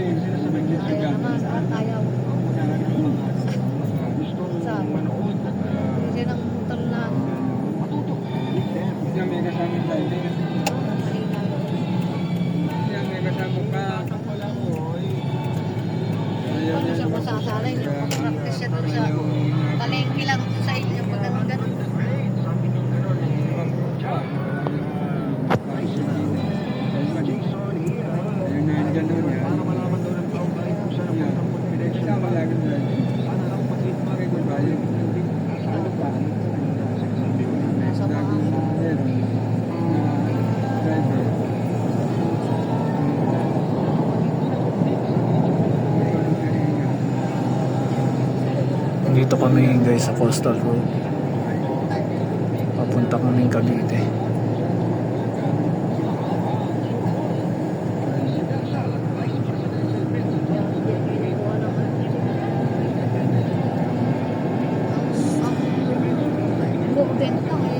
Ayaw naman, saan ayaw. Saan? Hindi ng motor na. Yan may kasama tayo. Kanina. Yan may kasama pa. Pag siya masasalay, practice siya doon sa palengke lang sa inyo. Pag ganun-ganun. Dito kami guys sa Coastal Road. Papunta kami Cavite. Buktin lang eh.